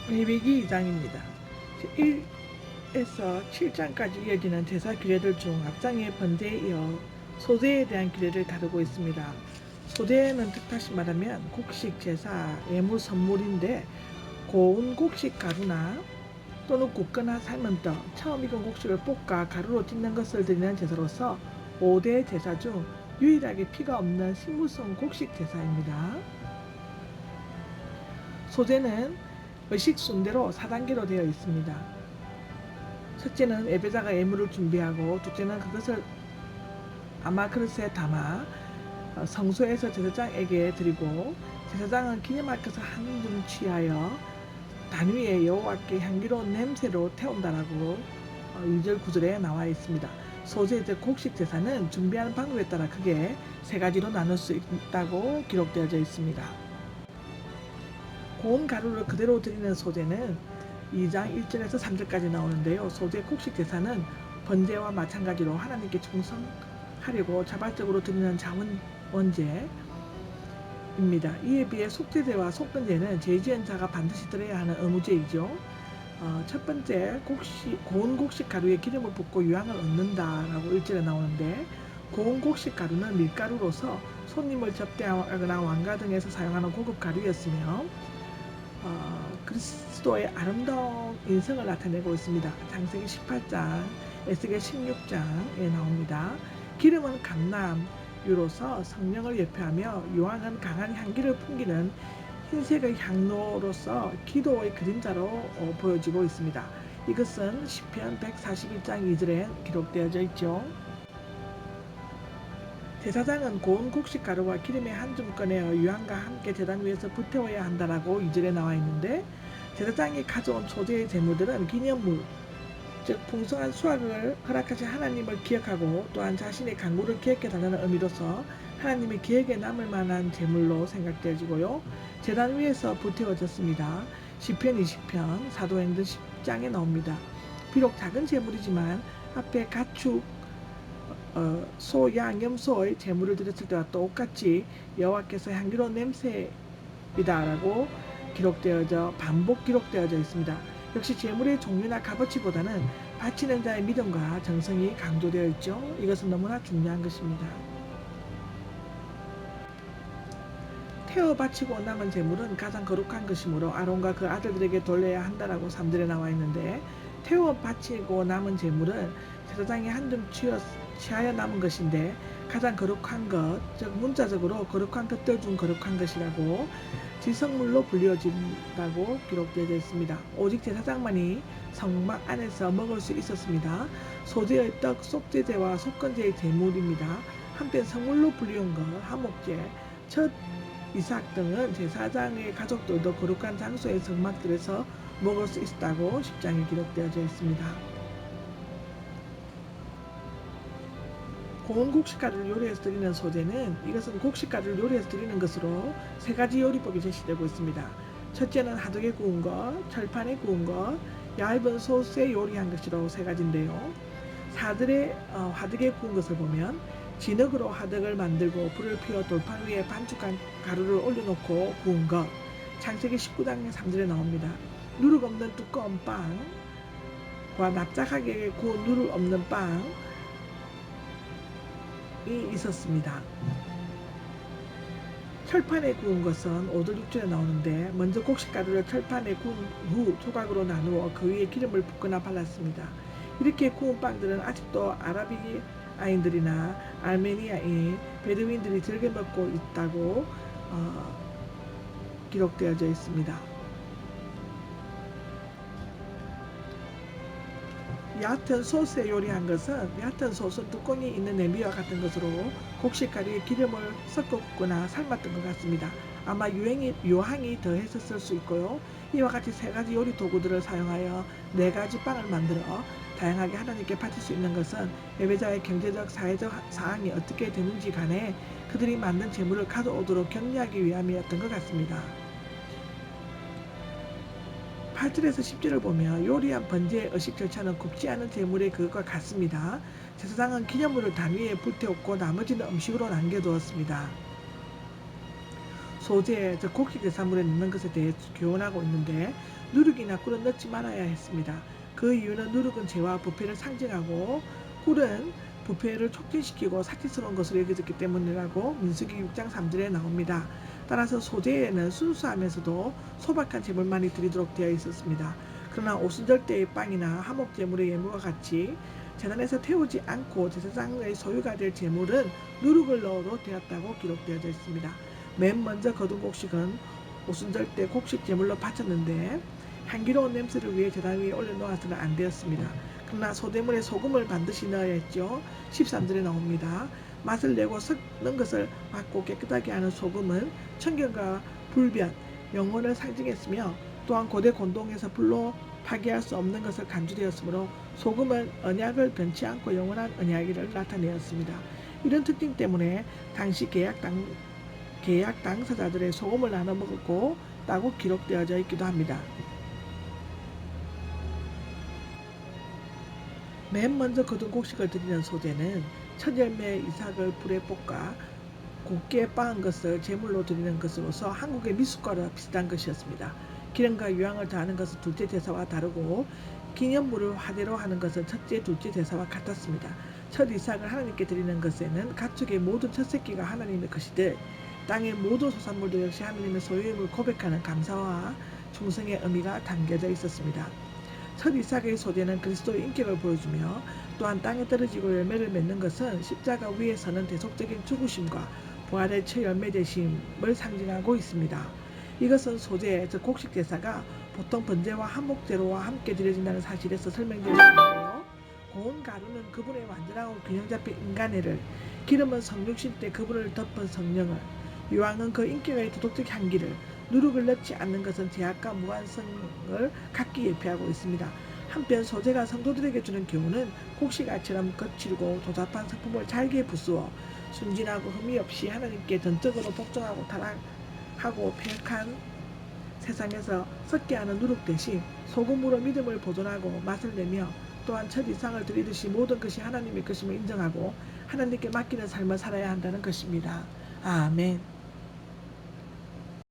레위기 2장입니다. 1에서 7장까지 이어지는 제사 규례들 중 앞장의 번제에 이어 소제에 대한 규례를 다루고 있습니다. 소제는 뜻다시 말하면 곡식 제사, 예물 선물인데 고운 곡식 가루나 또는 굽거나 삶은 떡, 처음 익은 곡식을 볶아 가루로 찢는 것을 드리는 제사로서 5대 제사 중 유일하게 피가 없는 식물성 곡식 제사입니다. 소제는 의식 순대로 4단계로 되어 있습니다. 첫째는 예배자가 예물을 준비하고, 둘째는 그것을 아마 그릇에 담아 성소에서 제사장에게 드리고, 제사장은 기념할 것을 한 줌 취하여 단 위에 여호와께 향기로운 냄새로 태운다라고 2절 9절에 나와 있습니다. 소제 즉 곡식 제사는 준비하는 방법에 따라 크게 세 가지로 나눌 수 있다고 기록되어져 있습니다. 고운 가루를 그대로 드리는 소제는 2장 1절에서 3절까지 나오는데요. 소제 곡식 제사는 번제와 마찬가지로 하나님께 충성하려고 자발적으로 드리는 자원 원제입니다. 이에 비해 속제제와 속건제는 죄지은 자가 반드시 드려야 하는 의무제이죠. 첫 번째, 고운 곡식 가루에 기름을 붓고 유황을 얻는다라고 1절에 나오는데, 고운 곡식 가루는 밀가루로서 손님을 접대하거나 왕가 등에서 사용하는 고급 가루였으며 그리스도의 아름다운 인성을 나타내고 있습니다. 창세기 18장, 에스겔 16장에 나옵니다. 기름은 감람유로서 성령을 예표하며 유황은 강한 향기를 풍기는 흰색의 향로로서 기도의 그림자로 보여지고 있습니다. 이것은 시편 141장 2절에 기록되어져 있죠. 제사장은 고운 곡식 가루와 기름에 한 줌 꺼내어 유황과 함께 제단 위에서 불태워야 한다라고 2절에 나와 있는데, 제사장이 가져온 소제의 제물들은 기념물, 즉 풍성한 수확을 허락하신 하나님을 기억하고 또한 자신의 강구를 기억해달라는 의미로서 하나님의 기억에 남을 만한 제물로 생각되어지고요. 제단 위에서 불태워졌습니다. 시편 20편, 사도행전 10장에 나옵니다. 비록 작은 제물이지만 앞에 가축, 소, 양, 염소의 제물을 드렸을 때와 똑같이 여호와께서 향기로운 냄새이다라고 반복 기록되어져 있습니다. 역시 제물의 종류나 값어치보다는 바치는 자의 믿음과 정성이 강조되어 있죠. 이것은 너무나 중요한 것입니다. 태워 바치고 남은 제물은 가장 거룩한 것이므로 아론과 그 아들들에게 돌려야 한다라고 3절에 나와 있는데, 태워 바치고 남은 제물은 제사장이 한 줌 취하여 남은 것인데 가장 거룩한 것, 즉 문자적으로 거룩한 것들 중 거룩한 것이라고 지성물로 불리어진다고 기록되어 있습니다. 오직 제사장만이 성막 안에서 먹을 수 있었습니다. 소제의 떡, 속제제와 속건제의 제물입니다. 한편 성물로 불리운 것, 하목제, 첫 이삭 등은 제사장의 가족들도 거룩한 장소의 성막들에서 먹을 수 있다고 10장에 기록되어져 있습니다. 고운 곡식가루를 요리해서 드리는 소제는, 이것은 곡식가루를 요리해서 드리는 것으로 세 가지 요리법이 제시되고 있습니다. 첫째는 하드게 구운 것, 철판에 구운 것, 얇은 소스에 요리한 것이라고 세 가지인데요. 하드게 구운 것을 보면 진흙으로 하덕을 만들고 불을 피워 돌판 위에 반죽한 가루를 올려놓고 구운 것, 창세기 19장 3절에 나옵니다. 누룩 없는 두꺼운 빵과 납작하게 구운 누룩 없는 빵이 있었습니다. 철판에 구운 것은 5절 6절에 나오는데, 먼저 곡식가루를 철판에 구운 후 조각으로 나누어 그 위에 기름을 붓거나 발랐습니다. 이렇게 구운 빵들은 아직도 아라비아인들이나 아르메니아인, 베두인들이 즐겨 먹고 있다고 기록되어져 있습니다. 얕은 소스에 요리한 것은, 얕은 소스는 뚜껑이 있는 냄비와 같은 것으로 곡식가루에 기름을 섞었거나 삶았던 것 같습니다. 아마 요항이 더했었을 수 있고요. 이와 같이 세 가지 요리 도구들을 사용하여 네 가지 빵을 만들어 다양하게 하나님께 바칠 수 있는 것은 예배자의 경제적, 사회적 상황이 어떻게 되는지 간에 그들이 만든 제물을 가져오도록 격려하기 위함이었던 것 같습니다. 8절에서 10절을 보면 요리한 번제의 의식 절차는 굽지 않은 제물의 그것과 같습니다. 제사장은 기념물을 단 위에 불태웠고 나머지는 음식으로 남겨두었습니다. 소재, 즉 곡식 제사물에 넣는 것에 대해 교훈하고 있는데, 누룩이나 꿀은 넣지 말아야 했습니다. 그 이유는 누룩은 죄와 부패를 상징하고 꿀은 부패를 촉진시키고 사치스러운 것으로 여겨졌기 때문이라고 민수기 6장 3절에 나옵니다. 따라서 소제에는 순수하면서도 소박한 제물만이 드리도록 되어 있었습니다. 그러나 오순절 때의 빵이나 화목제물의 예물과 같이 제단에서 태우지 않고 제사장의 소유가 될 제물은 누룩을 넣어도 되었다고 기록되어져 있습니다. 맨 먼저 거둔 곡식은 오순절 때 곡식 제물로 바쳤는데 향기로운 냄새를 위해 제단 위에 올려놓아서는 안 되었습니다. 그러나 소대물에 소금을 반드시 넣어야 했죠. 13절에 나옵니다. 맛을 내고 섞는 것을 막고 깨끗하게 하는 소금은 청결과 불변, 영혼을 상징했으며 또한 고대 곤동에서 불로 파괴할 수 없는 것을 간주되었으므로 소금은 언약을 변치 않고 영원한 언약을 나타내었습니다. 이런 특징 때문에 당시 계약 당사자들의 소금을 나눠 먹었고 라고 기록되어져 있기도 합니다. 맨 먼저 거둔 곡식을 드리는 소제는 첫 열매 이삭을 불에 볶아 곱게 빻은 것을 제물로 드리는 것으로서 한국의 미숫가루와 비슷한 것이었습니다. 기름과 유황을 더하는 것은 둘째 제사와 다르고 기념물을 화대로 하는 것은 첫째, 둘째 제사와 같았습니다. 첫 이삭을 하나님께 드리는 것에는 가축의 모든 첫 새끼가 하나님의 것이듯 땅의 모든 소산물도 역시 하나님의 소유임을 고백하는 감사와 충성의 의미가 담겨져 있었습니다. 첫 이삭의 소재는 그리스도의 인격을 보여주며 또한 땅에 떨어지고 열매를 맺는 것은 십자가 위에 서는 대속적인 죽으심과 부활의 첫 열매 되심을 상징하고 있습니다. 이것은 소재, 즉 곡식 제사가 보통 번제와 한목제로와 함께 드려진다는 사실에서 설명되어 있는데요. 고운 가루는 그분의 완전하고 균형 잡힌 인간애를, 기름은 성육신 때 그분을 덮은 성령을, 유황은 그 인격의 도덕적 향기를, 누룩을 넣지 않는 것은 제약과 무한성을 각기 예표하고 있습니다. 한편 소재가 성도들에게 주는 교훈은 곡식알처럼 거칠고 조잡한 성품을 잘게 부수어 순진하고 흠이 없이 하나님께 전적으로 복종하고 타락하고 패역한 세상에서 썩게 하는 누룩 대신 소금으로 믿음을 보존하고 맛을 내며 또한 첫 이상을 드리듯이 모든 것이 하나님의 것임을 인정하고 하나님께 맡기는 삶을 살아야 한다는 것입니다. 아멘.